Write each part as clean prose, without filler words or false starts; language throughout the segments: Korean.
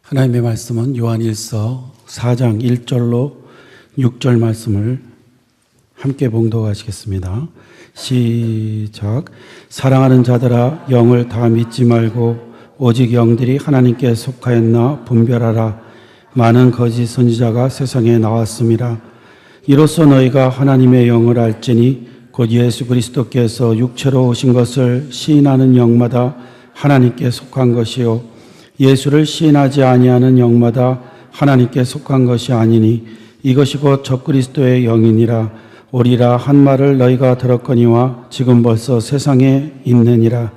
하나님의 말씀은 요한일서 4장 1절로 6절 말씀을 함께 봉독하시겠습니다. 시작. 사랑하는 자들아, 영을 다 믿지 말고 오직 영들이 하나님께 속하였나 분별하라. 많은 거짓 선지자가 세상에 나왔습니다. 이로써 너희가 하나님의 영을 알지니 곧 예수 그리스도께서 육체로 오신 것을 시인하는 영마다 하나님께 속한 것이요 예수를 시인하지 아니하는 영마다 하나님께 속한 것이 아니니 이것이 곧 적그리스도의 영이니라. 오리라 한 말을 너희가 들었거니와 지금 벌써 세상에 있느니라.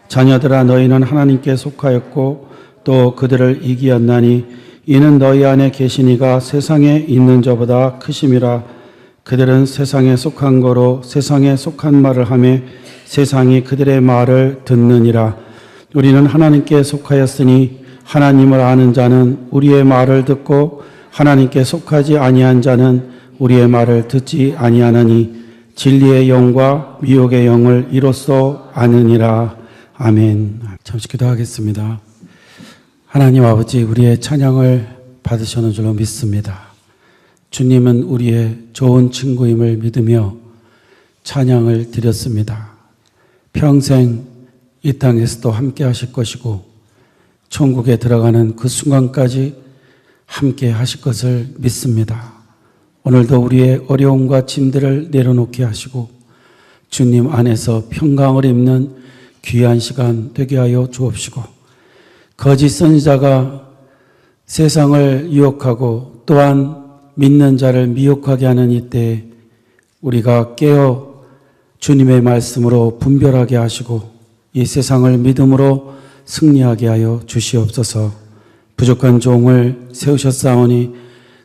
자녀들아, 너희는 하나님께 속하였고 또 그들을 이기었나니 이는 너희 안에 계신 이가 세상에 있는 자보다 크심이라. 그들은 세상에 속한 거로 세상에 속한 말을 하며 세상이 그들의 말을 듣느니라. 우리는 하나님께 속하였으니 하나님을 아는 자는 우리의 말을 듣고 하나님께 속하지 아니한 자는 우리의 말을 듣지 아니하나니 진리의 영과 미혹의 영을 이로써 아느니라. 아멘. 잠시 기도하겠습니다. 하나님 아버지, 우리의 찬양을 받으시는 줄로 믿습니다. 주님은 우리의 좋은 친구임을 믿으며 찬양을 드렸습니다. 평생 이 땅에서도 함께 하실 것이고 천국에 들어가는 그 순간까지 함께 하실 것을 믿습니다. 오늘도 우리의 어려움과 짐들을 내려놓게 하시고 주님 안에서 평강을 입는 귀한 시간 되게 하여 주옵시고, 거짓 선지자가 세상을 유혹하고 또한 믿는 자를 미혹하게 하는 이때에 우리가 깨어 주님의 말씀으로 분별하게 하시고 이 세상을 믿음으로 승리하게 하여 주시옵소서. 부족한 종을 세우셨사오니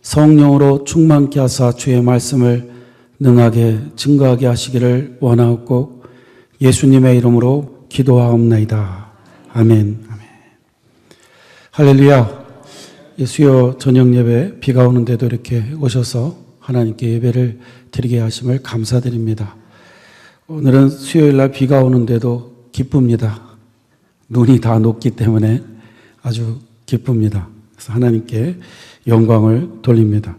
성령으로 충만케 하사 주의 말씀을 능하게 증거하게 하시기를 원하옵고 예수님의 이름으로 기도하옵나이다. 아멘. 아멘. 할렐루야. 수요 저녁 예배 비가 오는데도 이렇게 오셔서 하나님께 예배를 드리게 하심을 감사드립니다. 오늘은 수요일 날 비가 오는데도 기쁩니다. 눈이 다 녹기 때문에 아주 기쁩니다. 그래서 하나님께 영광을 돌립니다.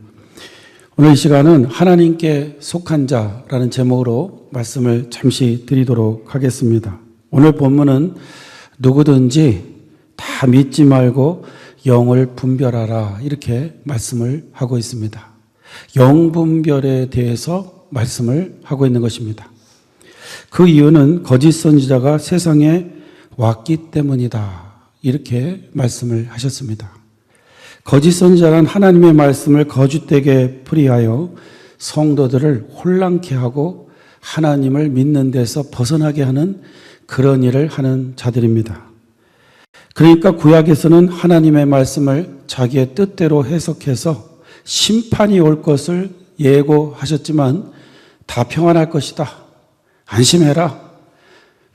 오늘 이 시간은 하나님께 속한 자라는 제목으로 말씀을 잠시 드리도록 하겠습니다. 오늘 본문은 누구든지 다 믿지 말고 영을 분별하라, 이렇게 말씀을 하고 있습니다. 영 분별에 대해서 말씀을 하고 있는 것입니다. 그 이유는 거짓 선지자가 세상에 왔기 때문이다, 이렇게 말씀을 하셨습니다. 거짓 선지자란 하나님의 말씀을 거짓되게 풀이하여 성도들을 혼란케 하고 하나님을 믿는 데서 벗어나게 하는 그런 일을 하는 자들입니다. 그러니까 구약에서는 하나님의 말씀을 자기의 뜻대로 해석해서 심판이 올 것을 예고하셨지만 다 평안할 것이다, 안심해라,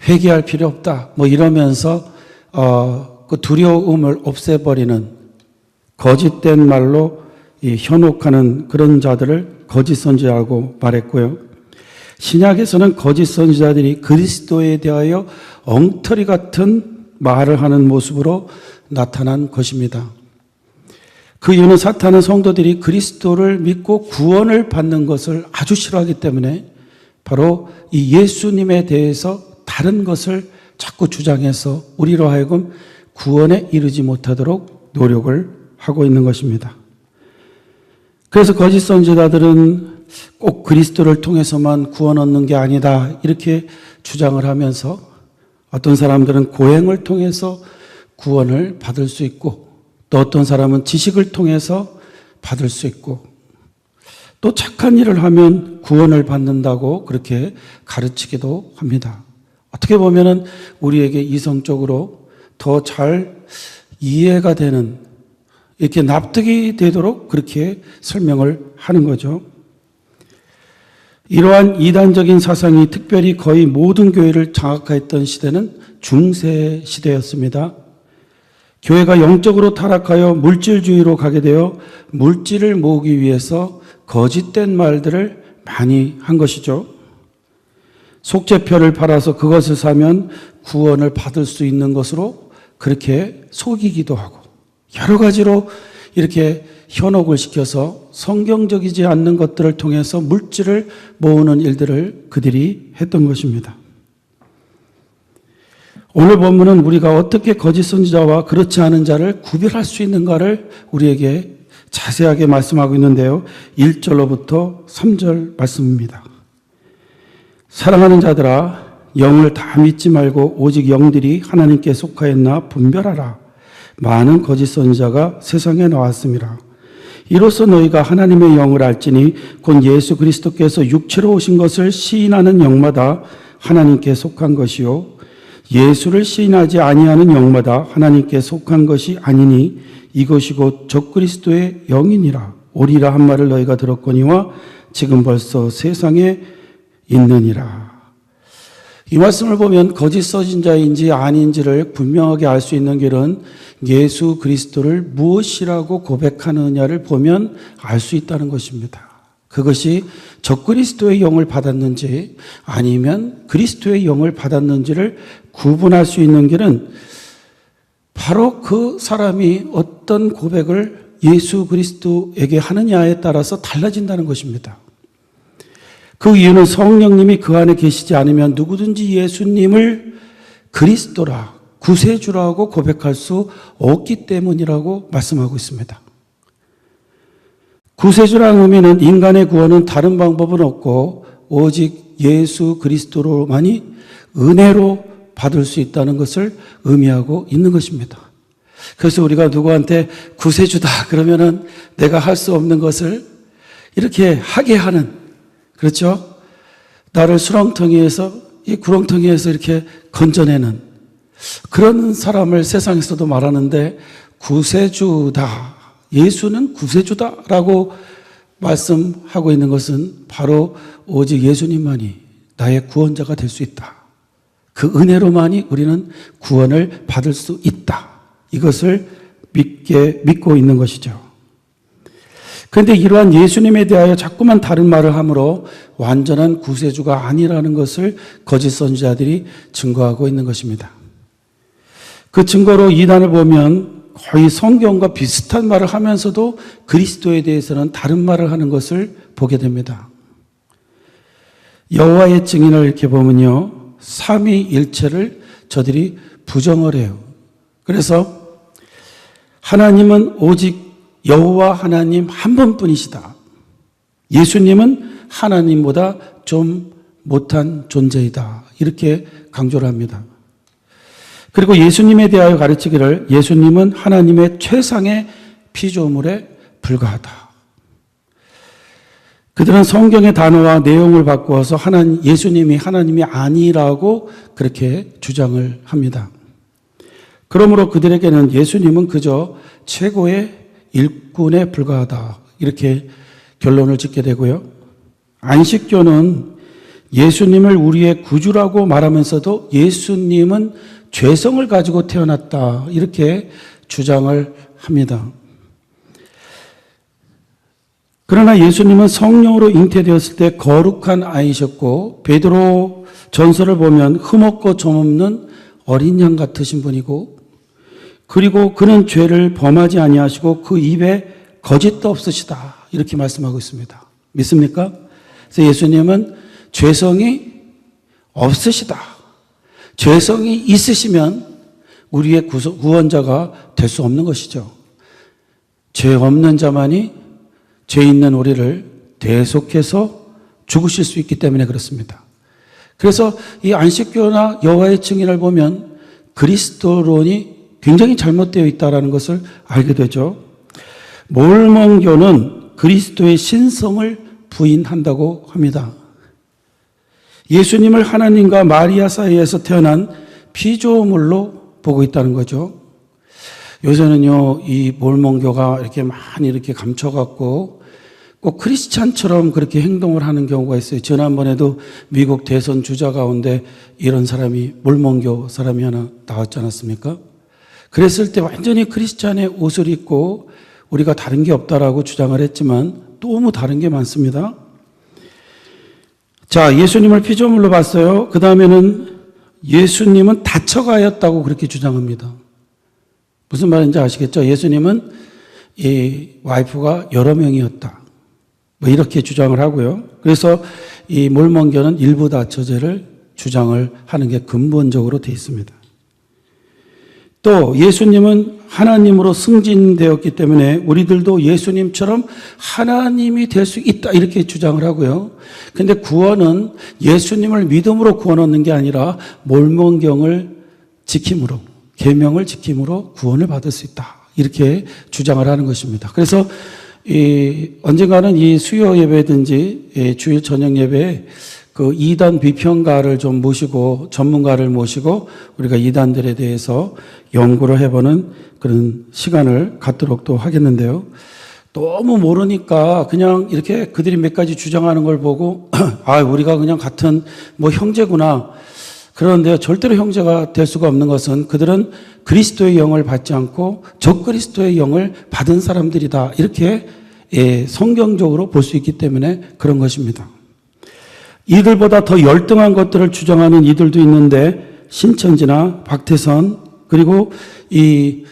회개할 필요 없다, 이러면서 그 두려움을 없애버리는 거짓된 말로 현혹하는 그런 자들을 거짓 선지자라고 말했고요. 신약에서는 거짓 선지자들이 그리스도에 대하여 엉터리 같은 말을 하는 모습으로 나타난 것입니다. 그 이유는 사탄은 성도들이 그리스도를 믿고 구원을 받는 것을 아주 싫어하기 때문에 바로 이 예수님에 대해서 다른 것을 자꾸 주장해서 우리로 하여금 구원에 이르지 못하도록 노력을 하고 있는 것입니다. 그래서 거짓 선지자들은 꼭 그리스도를 통해서만 구원 얻는 게 아니다, 이렇게 주장을 하면서 어떤 사람들은 고행을 통해서 구원을 받을 수 있고 또 어떤 사람은 지식을 통해서 받을 수 있고 또 착한 일을 하면 구원을 받는다고 그렇게 가르치기도 합니다. 어떻게 보면은 우리에게 이성적으로 더 잘 이해가 되는, 이렇게 납득이 되도록 그렇게 설명을 하는 거죠. 이러한 이단적인 사상이 특별히 거의 모든 교회를 장악했던 시대는 중세 시대였습니다. 교회가 영적으로 타락하여 물질주의로 가게 되어 물질을 모으기 위해서 거짓된 말들을 많이 한 것이죠. 속죄표를 팔아서 그것을 사면 구원을 받을 수 있는 것으로 그렇게 속이기도 하고 여러 가지로 이렇게 현혹을 시켜서 성경적이지 않는 것들을 통해서 물질을 모으는 일들을 그들이 했던 것입니다. 오늘 본문은 우리가 어떻게 거짓 선지자와 그렇지 않은 자를 구별할 수 있는가를 우리에게 자세하게 말씀하고 있는데요. 1절로부터 3절 말씀입니다. 사랑하는 자들아, 영을 다 믿지 말고 오직 영들이 하나님께 속하였나 분별하라. 많은 거짓 선지자가 세상에 나왔습니다. 이로써 너희가 하나님의 영을 알지니 곧 예수 그리스도께서 육체로 오신 것을 시인하는 영마다 하나님께 속한 것이요 예수를 시인하지 아니하는 영마다 하나님께 속한 것이 아니니 이것이 곧 적그리스도의 영이니라. 오리라 한 말을 너희가 들었거니와 지금 벌써 세상에 있느니라. 이 말씀을 보면 거짓 선지자인지 아닌지를 분명하게 알 수 있는 길은 예수 그리스도를 무엇이라고 고백하느냐를 보면 알 수 있다는 것입니다. 그것이 적그리스도의 영을 받았는지 아니면 그리스도의 영을 받았는지를 구분할 수 있는 길은 바로 그 사람이 어떤 고백을 예수 그리스도에게 하느냐에 따라서 달라진다는 것입니다. 그 이유는 성령님이 그 안에 계시지 않으면 누구든지 예수님을 그리스도라, 구세주라고 고백할 수 없기 때문이라고 말씀하고 있습니다. 구세주라는 의미는 인간의 구원은 다른 방법은 없고 오직 예수 그리스도로만이 은혜로 받을 수 있다는 것을 의미하고 있는 것입니다. 그래서 우리가 누구한테 구세주다 그러면은 내가 할 수 없는 것을 이렇게 하게 하는, 그렇죠? 나를 수렁텅이에서, 이 구렁텅이에서 이렇게 건져내는 그런 사람을 세상에서도 말하는데, 구세주다, 예수는 구세주다라고 말씀하고 있는 것은 바로 오직 예수님만이 나의 구원자가 될 수 있다. 그 은혜로만이 우리는 구원을 받을 수 있다. 이것을 믿고 있는 것이죠. 그런데 이러한 예수님에 대하여 자꾸만 다른 말을 함으로 완전한 구세주가 아니라는 것을 거짓 선지자들이 증거하고 있는 것입니다. 그 증거로 이단을 보면 거의 성경과 비슷한 말을 하면서도 그리스도에 대해서는 다른 말을 하는 것을 보게 됩니다. 여호와의 증인을 이렇게 보면요, 삼위일체를 저들이 부정을 해요. 그래서 하나님은 오직 여호와 하나님 한 분뿐이시다. 예수님은 하나님보다 좀 못한 존재이다. 이렇게 강조를 합니다. 그리고 예수님에 대하여 가르치기를 예수님은 하나님의 최상의 피조물에 불과하다. 그들은 성경의 단어와 내용을 바꾸어서 예수님이 하나님이 아니라고 그렇게 주장을 합니다. 그러므로 그들에게는 예수님은 그저 최고의 일꾼에 불과하다. 이렇게 결론을 짓게 되고요. 안식교는 예수님을 우리의 구주라고 말하면서도 예수님은 죄성을 가지고 태어났다. 이렇게 주장을 합니다. 그러나 예수님은 성령으로 잉태되었을 때 거룩한 아이셨고, 베드로 전서를 보면 흠없고 점없는 어린 양 같으신 분이고, 그리고 그는 죄를 범하지 아니하시고 그 입에 거짓도 없으시다. 이렇게 말씀하고 있습니다. 믿습니까? 그래서 예수님은 죄성이 없으시다. 죄성이 있으시면 우리의 구원자가 될 수 없는 것이죠. 죄 없는 자만이 죄 있는 우리를 대속해서 죽으실 수 있기 때문에 그렇습니다. 그래서 이 안식교나 여호와의 증인을 보면 그리스도론이 굉장히 잘못되어 있다는 것을 알게 되죠. 몰몬교는 그리스도의 신성을 부인한다고 합니다. 예수님을 하나님과 마리아 사이에서 태어난 피조물로 보고 있다는 거죠. 요새는요, 이 몰몬교가 이렇게 많이 이렇게 감춰갖고 꼭 크리스찬처럼 그렇게 행동을 하는 경우가 있어요. 지난번에도 미국 대선 주자 가운데 이런 사람이 몰몬교 사람이 하나 나왔지 않았습니까? 그랬을 때 완전히 크리스찬의 옷을 입고 우리가 다른 게 없다라고 주장을 했지만 너무 다른 게 많습니다. 자, 예수님을 피조물로 봤어요. 그 다음에는 예수님은 다쳐가였다고 그렇게 주장합니다. 무슨 말인지 아시겠죠? 예수님은 이 와이프가 여러 명이었다. 뭐 이렇게 주장을 하고요. 그래서 이 몰몬교는 일부 다처제를 주장을 하는 게 근본적으로 되어 있습니다. 또 예수님은 하나님으로 승진되었기 때문에 우리들도 예수님처럼 하나님이 될 수 있다 이렇게 주장을 하고요. 근데 구원은 예수님을 믿음으로 구원 얻는 게 아니라 몰몬경을 지킴으로, 계명을 지킴으로 구원을 받을 수 있다 이렇게 주장을 하는 것입니다. 그래서 언젠가는 이 수요 예배든지 주일 저녁 예배에 그 이단 비평가를 좀 모시고 전문가를 모시고 우리가 이단들에 대해서 연구를 해보는 그런 시간을 갖도록 또 하겠는데요. 너무 모르니까 그냥 이렇게 그들이 몇 가지 주장하는 걸 보고 아, 우리가 그냥 같은 뭐 형제구나. 그런데 절대로 형제가 될 수가 없는 것은 그들은 그리스도의 영을 받지 않고 적그리스도의 영을 받은 사람들이다. 이렇게 성경적으로 볼 수 있기 때문에 그런 것입니다. 이들보다 더 열등한 것들을 주장하는 이들도 있는데 신천지나 박태선 그리고 이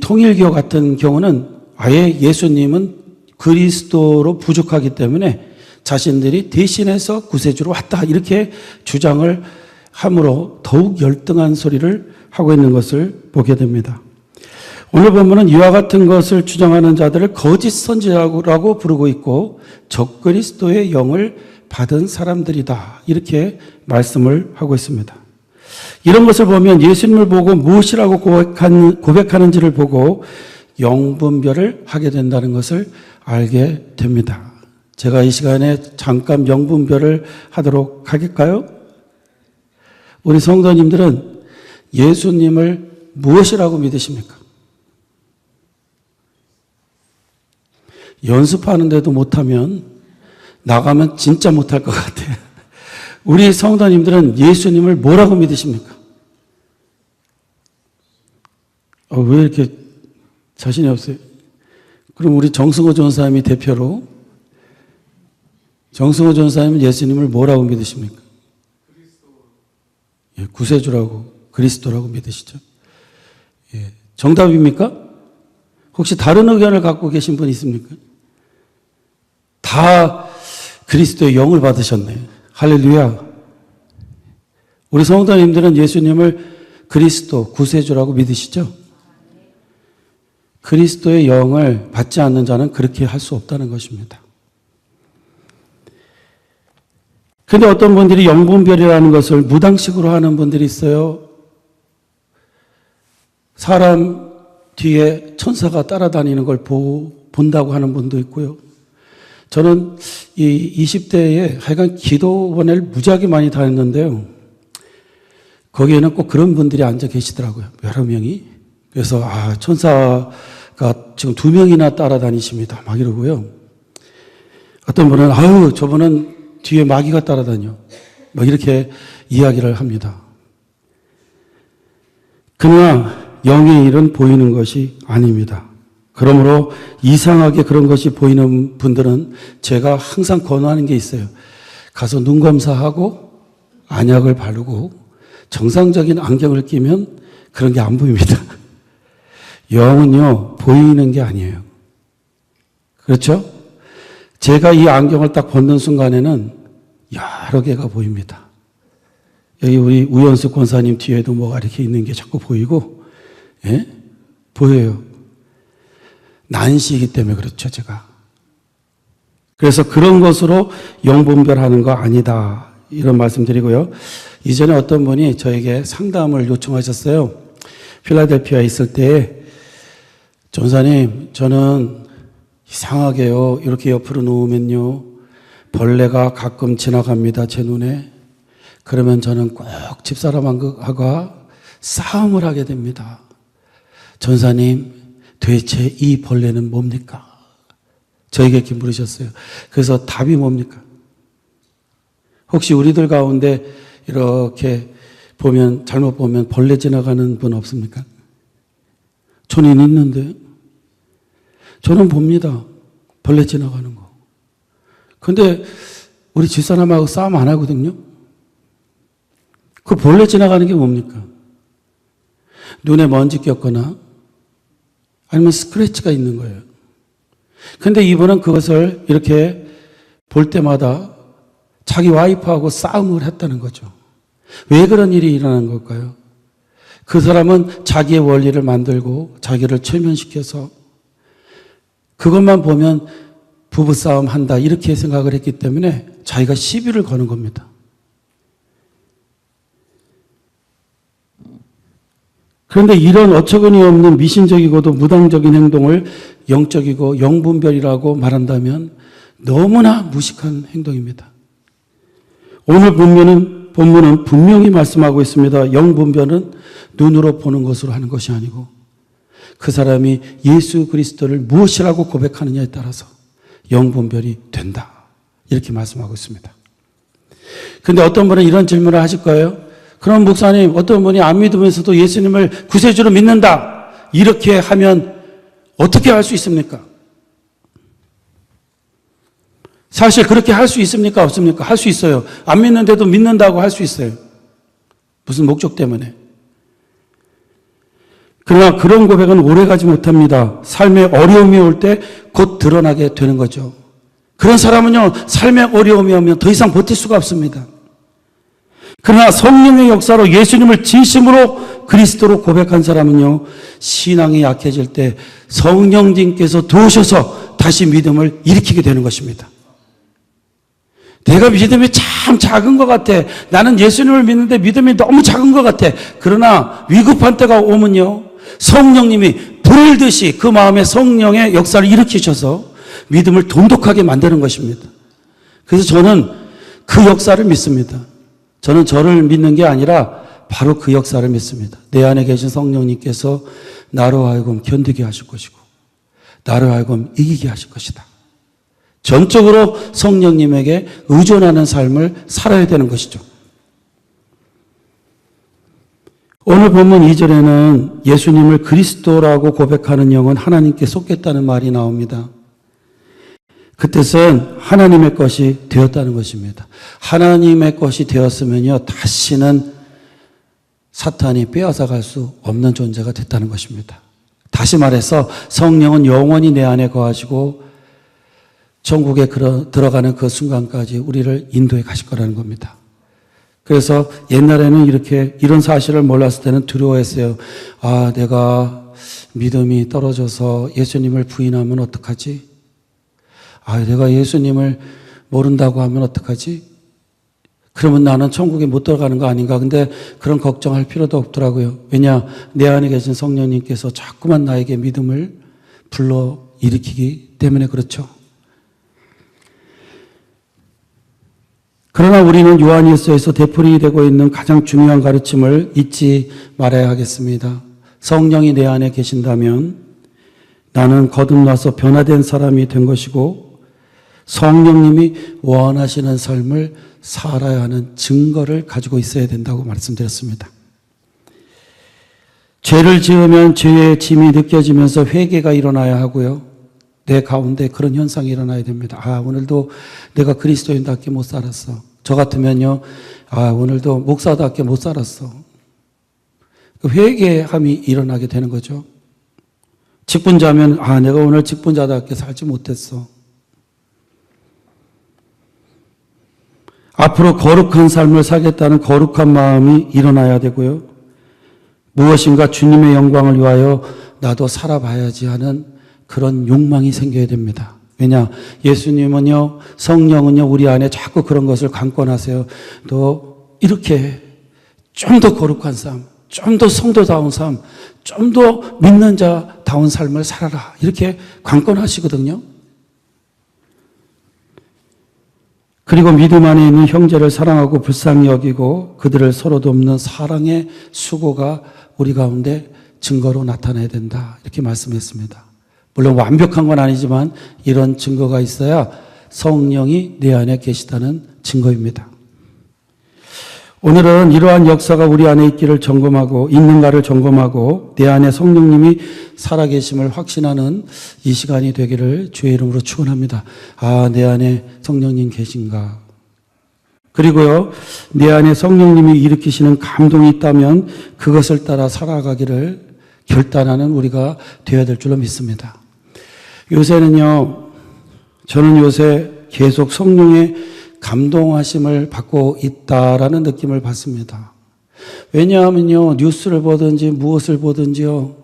통일교 같은 경우는 아예 예수님은 그리스도로 부족하기 때문에 자신들이 대신해서 구세주로 왔다 이렇게 주장을 함으로 더욱 열등한 소리를 하고 있는 것을 보게 됩니다. 오늘 본문은 이와 같은 것을 주장하는 자들을 거짓 선지자라고 부르고 있고 적그리스도의 영을 받은 사람들이다 이렇게 말씀을 하고 있습니다. 이런 것을 보면 예수님을 보고 무엇이라고 고백하는지를 보고 영분별을 하게 된다는 것을 알게 됩니다. 제가 이 시간에 잠깐 영분별을 하도록 하겠까요? 우리 성도님들은 예수님을 무엇이라고 믿으십니까? 연습하는데도 못하면 나가면 진짜 못할 것 같아요. 우리 성도님들은 예수님을 뭐라고 믿으십니까? 왜 이렇게 자신이 없어요? 그럼 우리 정승호 전사님이 대표로 정승호 전사님은 예수님을 뭐라고 믿으십니까? 예, 구세주라고 그리스도라고 믿으시죠? 예, 정답입니까? 혹시 다른 의견을 갖고 계신 분 있습니까? 다 그리스도의 영을 받으셨네. 할렐루야. 우리 성도님들은 예수님을 그리스도, 구세주라고 믿으시죠? 그리스도의 영을 받지 않는 자는 그렇게 할 수 없다는 것입니다. 그런데 어떤 분들이 영분별이라는 것을 무당식으로 하는 분들이 있어요. 사람 뒤에 천사가 따라다니는 걸 본다고 하는 분도 있고요. 저는 이 20대에 하여간 기도원을 무지하게 많이 다녔는데요. 거기에는 꼭 그런 분들이 앉아 계시더라고요. 여러 명이. 그래서 천사가 지금 2명이나 따라다니십니다. 막 이러고요. 어떤 분은 저분은 뒤에 마귀가 따라다녀. 막 이렇게 이야기를 합니다. 그러나 영의 일은 보이는 것이 아닙니다. 그러므로 이상하게 그런 것이 보이는 분들은 제가 항상 권하는 게 있어요. 가서 눈 검사하고 안약을 바르고 정상적인 안경을 끼면 그런 게 안 보입니다. 영은요, 보이는 게 아니에요. 그렇죠? 제가 이 안경을 딱 벗는 순간에는 여러 개가 보입니다. 여기 우리 우연수 권사님 뒤에도 뭐가 이렇게 있는 게 자꾸 보이고, 예? 보여요. 난시이기 때문에 그렇죠, 제가. 그래서 그런 것으로 영분별하는 거 아니다. 이런 말씀 드리고요. 이전에 어떤 분이 저에게 상담을 요청하셨어요. 필라델피아에 있을 때, 전사님, 저는 이상하게요. 이렇게 옆으로 누우면요. 벌레가 가끔 지나갑니다. 제 눈에. 그러면 저는 꼭 집사람하고 싸움을 하게 됩니다. 전사님, 도대체 이 벌레는 뭡니까? 저에게 이렇게 물으셨어요. 그래서 답이 뭡니까? 혹시 우리들 가운데 이렇게 보면, 잘못 보면 벌레 지나가는 분 없습니까? 저는 있는데. 저는 봅니다. 벌레 지나가는 거. 근데 우리 집사람하고 싸움 안 하거든요. 그 벌레 지나가는 게 뭡니까? 눈에 먼지 꼈거나 아니면 스크래치가 있는 거예요. 근데 이분은 그것을 이렇게 볼 때마다 자기 와이프하고 싸움을 했다는 거죠. 왜 그런 일이 일어난 걸까요? 그 사람은 자기의 원리를 만들고 자기를 최면시켜서 그것만 보면 부부싸움 한다 이렇게 생각을 했기 때문에 자기가 시비를 거는 겁니다. 그런데 이런 어처구니 없는 미신적이고도 무당적인 행동을 영적이고 영분별이라고 말한다면 너무나 무식한 행동입니다. 오늘 본문은 분명히 말씀하고 있습니다. 영분별은 눈으로 보는 것으로 하는 것이 아니고 그 사람이 예수 그리스도를 무엇이라고 고백하느냐에 따라서 영분별이 된다. 이렇게 말씀하고 있습니다. 그런데 어떤 분은 이런 질문을 하실 거예요. 그럼 목사님, 어떤 분이 안 믿으면서도 예수님을 구세주로 믿는다. 이렇게 하면 어떻게 할 수 있습니까? 사실 그렇게 할 수 있습니까? 없습니까? 할 수 있어요. 안 믿는데도 믿는다고 할 수 있어요. 무슨 목적 때문에. 그러나 그런 고백은 오래가지 못합니다. 삶에 어려움이 올 때 곧 드러나게 되는 거죠. 그런 사람은요, 삶에 어려움이 오면 더 이상 버틸 수가 없습니다. 그러나 성령의 역사로 예수님을 진심으로 그리스도로 고백한 사람은요, 신앙이 약해질 때 성령님께서 도우셔서 다시 믿음을 일으키게 되는 것입니다. 내가 믿음이 참 작은 것 같아. 나는 예수님을 믿는데 믿음이 너무 작은 것 같아. 그러나 위급한 때가 오면요, 성령님이 불을 듯이 그 마음에 성령의 역사를 일으키셔서 믿음을 돈독하게 만드는 것입니다. 그래서 저는 그 역사를 믿습니다. 저는 저를 믿는 게 아니라 바로 그 역사를 믿습니다. 내 안에 계신 성령님께서 나로 하여금 견디게 하실 것이고 나로 하여금 이기게 하실 것이다. 전적으로 성령님에게 의존하는 삶을 살아야 되는 것이죠. 오늘 본문 2절에는 예수님을 그리스도라고 고백하는 영은 하나님께 속겠다는 말이 나옵니다. 그 뜻은 하나님의 것이 되었다는 것입니다. 하나님의 것이 되었으면요, 다시는 사탄이 빼앗아갈 수 없는 존재가 됐다는 것입니다. 다시 말해서 성령은 영원히 내 안에 거하시고 천국에 들어가는 그 순간까지 우리를 인도해 가실 거라는 겁니다. 그래서 옛날에는 이런 사실을 몰랐을 때는 두려워했어요. 아, 내가 믿음이 떨어져서 예수님을 부인하면 어떡하지? 아, 내가 예수님을 모른다고 하면 어떡하지? 그러면 나는 천국에 못 들어가는 거 아닌가? 근데 그런 걱정할 필요도 없더라고요. 왜냐? 내 안에 계신 성령님께서 자꾸만 나에게 믿음을 불러 일으키기 때문에 그렇죠. 그러나 우리는 요한일서에서 되풀이 되고 있는 가장 중요한 가르침을 잊지 말아야 하겠습니다. 성령이 내 안에 계신다면 나는 거듭나서 변화된 사람이 된 것이고 성령님이 원하시는 삶을 살아야 하는 증거를 가지고 있어야 된다고 말씀드렸습니다. 죄를 지으면 죄의 짐이 느껴지면서 회개가 일어나야 하고요. 내 가운데 그런 현상이 일어나야 됩니다. 아, 오늘도 내가 그리스도인답게 못 살았어. 저 같으면요, 아, 오늘도 목사답게 못 살았어. 그 회개함이 일어나게 되는 거죠. 직분자면, 아, 내가 오늘 직분자답게 살지 못했어. 앞으로 거룩한 삶을 살겠다는 거룩한 마음이 일어나야 되고요. 무엇인가 주님의 영광을 위하여 나도 살아봐야지 하는 그런 욕망이 생겨야 됩니다. 왜냐? 예수님은요, 성령은요, 우리 안에 자꾸 그런 것을 강권하세요. 또 이렇게 좀 더 거룩한 삶, 좀 더 성도다운 삶, 좀 더 믿는 자다운 삶을 살아라. 이렇게 강권하시거든요. 그리고 믿음 안에 있는 형제를 사랑하고 불쌍히 여기고 그들을 서로 돕는 사랑의 수고가 우리 가운데 증거로 나타나야 된다. 이렇게 말씀했습니다. 물론 완벽한 건 아니지만 이런 증거가 있어야 성령이 내 안에 계시다는 증거입니다. 오늘은 이러한 역사가 우리 안에 있기를 점검하고 있는가를 점검하고 내 안에 성령님이 살아계심을 확신하는 이 시간이 되기를 주의 이름으로 축원합니다. 아, 내 안에 성령님 계신가? 그리고요, 내 안에 성령님이 일으키시는 감동이 있다면 그것을 따라 살아가기를 결단하는 우리가 되어야 될 줄로 믿습니다. 요새는요, 저는 요새 계속 성령의 감동하심을 받고 있다라는 느낌을 받습니다. 왜냐하면요, 뉴스를 보든지 무엇을 보든지요,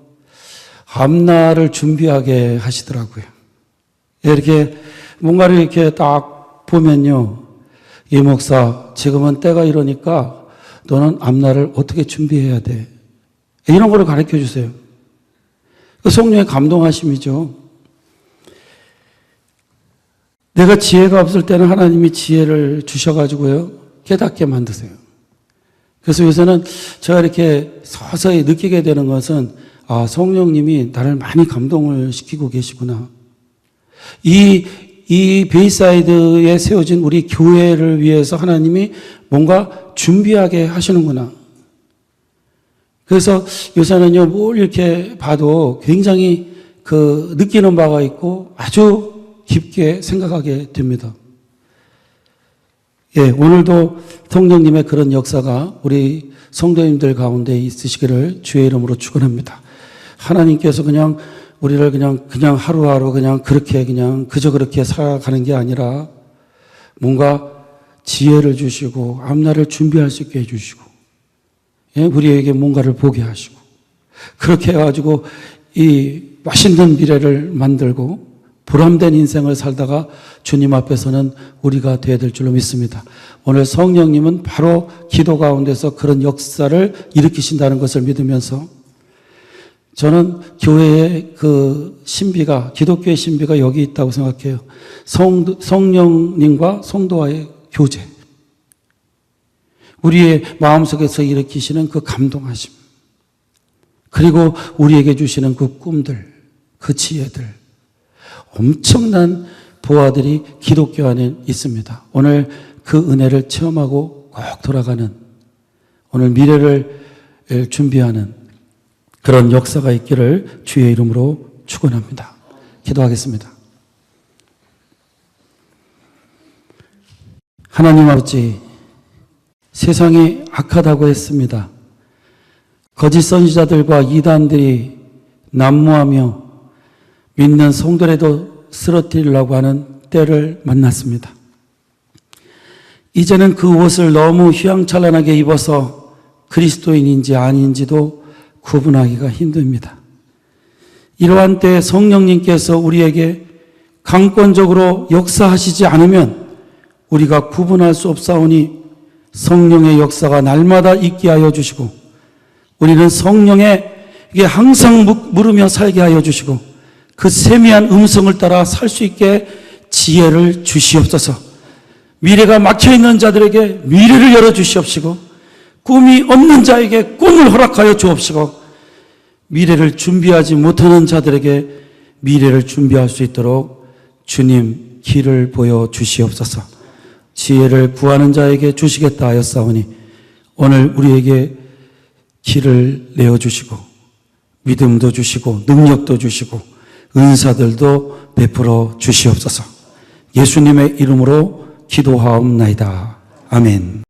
앞날을 준비하게 하시더라고요. 이렇게 뭔가를 이렇게 딱 보면요, 이 목사, 지금은 때가 이러니까 너는 앞날을 어떻게 준비해야 돼? 이런 거를 가르쳐 주세요. 그 성령의 감동하심이죠. 내가 지혜가 없을 때는 하나님이 지혜를 주셔가지고요, 깨닫게 만드세요. 그래서 요새는 제가 이렇게 서서히 느끼게 되는 것은, 아, 성령님이 나를 많이 감동을 시키고 계시구나. 이 베이사이드에 세워진 우리 교회를 위해서 하나님이 뭔가 준비하게 하시는구나. 그래서 요새는요, 뭘 이렇게 봐도 굉장히 느끼는 바가 있고 아주 깊게 생각하게 됩니다. 예, 오늘도 성령님의 그런 역사가 우리 성도님들 가운데 있으시기를 주의 이름으로 축원합니다. 하나님께서 그냥 우리를 그냥 하루하루 그저 그렇게 살아가는 게 아니라 뭔가 지혜를 주시고 앞날을 준비할 수 있게 해주시고, 예, 우리에게 뭔가를 보게 하시고, 그렇게 해가지고 이 맛있는 미래를 만들고 보람된 인생을 살다가 주님 앞에서는 우리가 되어야 될 줄로 믿습니다. 오늘 성령님은 바로 기도 가운데서 그런 역사를 일으키신다는 것을 믿으면서 저는 교회의 그 신비가, 기독교의 신비가 여기 있다고 생각해요. 성령님과 성도와의 교제. 우리의 마음속에서 일으키시는 그 감동하심. 그리고 우리에게 주시는 그 꿈들, 그 지혜들. 엄청난 보화들이 기독교 안에 있습니다. 오늘 그 은혜를 체험하고 꼭 돌아가는, 오늘 미래를 준비하는 그런 역사가 있기를 주의 이름으로 축원합니다. 기도하겠습니다. 하나님 아버지, 세상이 악하다고 했습니다. 거짓 선지자들과 이단들이 난무하며 믿는 성도라도 쓰러뜨리려고 하는 때를 만났습니다. 이제는 그 옷을 너무 휘황찬란하게 입어서 그리스도인인지 아닌지도 구분하기가 힘듭니다. 이러한 때에 성령님께서 우리에게 강권적으로 역사하시지 않으면 우리가 구분할 수 없사오니 성령의 역사가 날마다 있게 하여 주시고, 우리는 성령에게 항상 물으며 살게 하여 주시고, 그 세미한 음성을 따라 살 수 있게 지혜를 주시옵소서. 미래가 막혀있는 자들에게 미래를 열어주시옵시고, 꿈이 없는 자에게 꿈을 허락하여 주옵시고, 미래를 준비하지 못하는 자들에게 미래를 준비할 수 있도록 주님 길을 보여주시옵소서. 지혜를 구하는 자에게 주시겠다 하였사오니 오늘 우리에게 길을 내어주시고 믿음도 주시고 능력도 주시고 은사들도 베풀어 주시옵소서. 예수님의 이름으로 기도하옵나이다. 아멘.